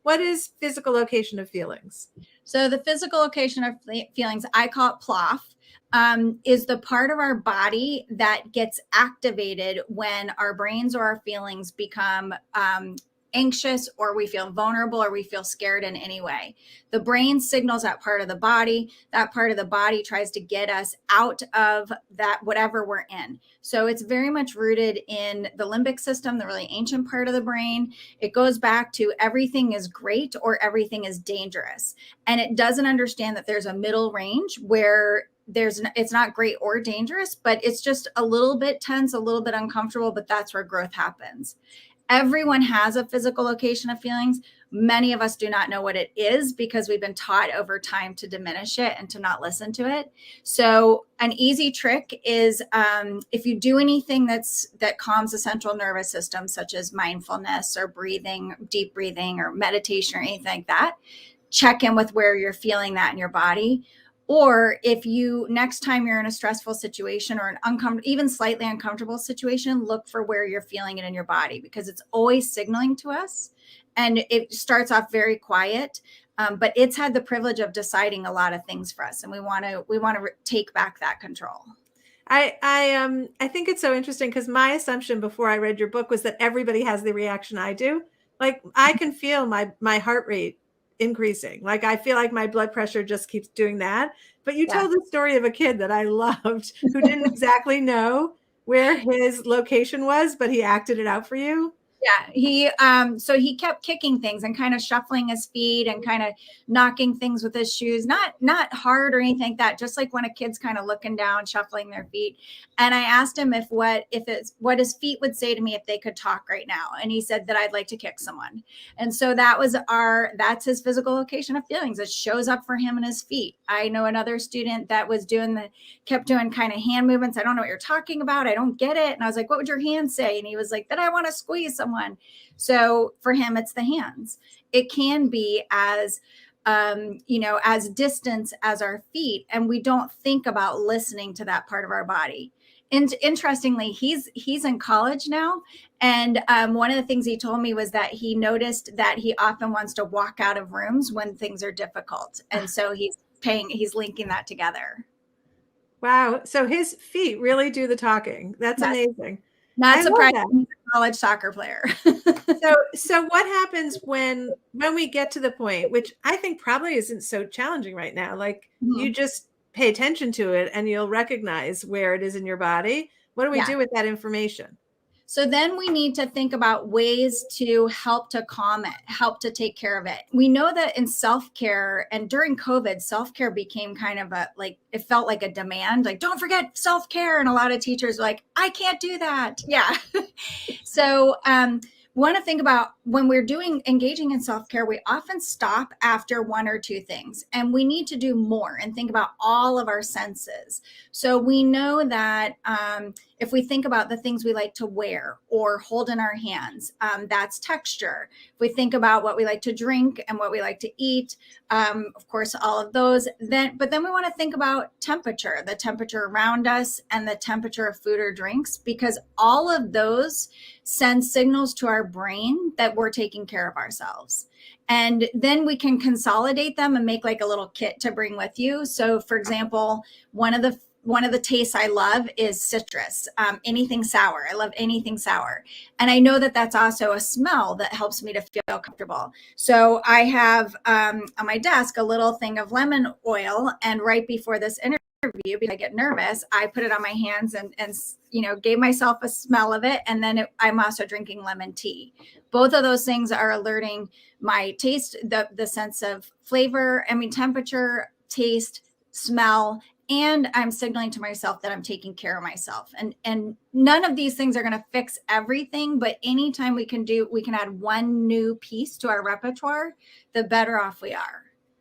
what is physical location of feelings? So the physical location of feelings, I call it PLOF, is the part of our body that gets activated when our brains or our feelings become anxious, or we feel vulnerable, or we feel scared in any way. The brain signals that part of the body. That part of the body tries to get us out of that, whatever we're in. So it's very much rooted in the limbic system, the really ancient part of the brain. It goes back to everything is great or everything is dangerous. And it doesn't understand that there's a middle range where it's not great or dangerous, but it's just a little bit tense, a little bit uncomfortable, but that's where growth happens. Everyone has a physical location of feelings. Many of us do not know what it is because we've been taught over time to diminish it and to not listen to it. So an easy trick is if you do anything that calms the central nervous system, such as mindfulness or breathing, deep breathing or meditation or anything like that, check in with where you're feeling that in your body. Or if you, next time you're in a stressful situation or an even slightly uncomfortable situation, look for where you're feeling it in your body, because it's always signaling to us. And it starts off very quiet, but it's had the privilege of deciding a lot of things for us. And we want to take back that control. I think it's so interesting because my assumption before I read your book was that everybody has the reaction I do. Like I can feel my heart rate increasing. Like I feel like my blood pressure just keeps doing that. But you told the story of a kid that I loved who didn't exactly know where his location was, but he acted it out for you. Yeah, so he kept kicking things and kind of shuffling his feet and kind of knocking things with his shoes, not hard or anything like that, just like when a kid's kind of looking down, shuffling their feet. And I asked him what his feet would say to me if they could talk right now. And he said that I'd like to kick someone. And so that's his physical location of feelings. It shows up for him in his feet. I know another student that was kept doing kind of hand movements. I don't know what you're talking about. I don't get it. And I was like, what would your hands say? And he was like, that I want to squeeze someone. So for him, it's the hands. It can be as distance as our feet, and we don't think about listening to that part of our body. And interestingly, he's in college now, and one of the things he told me was that he noticed that he often wants to walk out of rooms when things are difficult, and so he's linking that together. Wow! So his feet really do the talking. That's amazing. Not surprising. He's a college soccer player. So what happens when we get to the point, which I think probably isn't so challenging right now, like you just pay attention to it and you'll recognize where it is in your body. What do we do with that information? So then we need to think about ways to help to calm it, help to take care of it. We know that in self-care, and during COVID, self-care became kind of it felt like a demand, like, don't forget self-care. And a lot of teachers were like, I can't do that. Yeah. So, want to think about when we're engaging in self-care, we often stop after one or two things, and we need to do more and think about all of our senses. So we know that if we think about the things we like to wear or hold in our hands, that's texture. If we think about what we like to drink and what we like to eat, of course, all of those, but then we want to think about temperature, the temperature around us and the temperature of food or drinks, because all of those send signals to our brain that we're taking care of ourselves. And then we can consolidate them and make like a little kit to bring with you. So for example, one of the tastes I love is citrus, anything sour. I love anything sour. And I know that that's also a smell that helps me to feel comfortable. So I have on my desk a little thing of lemon oil. And right before this interview, because I get nervous, I put it on my hands and gave myself a smell of it. And then I'm also drinking lemon tea. Both of those things are alerting my taste, the sense of flavor, temperature, taste, smell, and I'm signaling to myself that I'm taking care of myself. And none of these things are going to fix everything, but anytime we can add one new piece to our repertoire, the better off we are.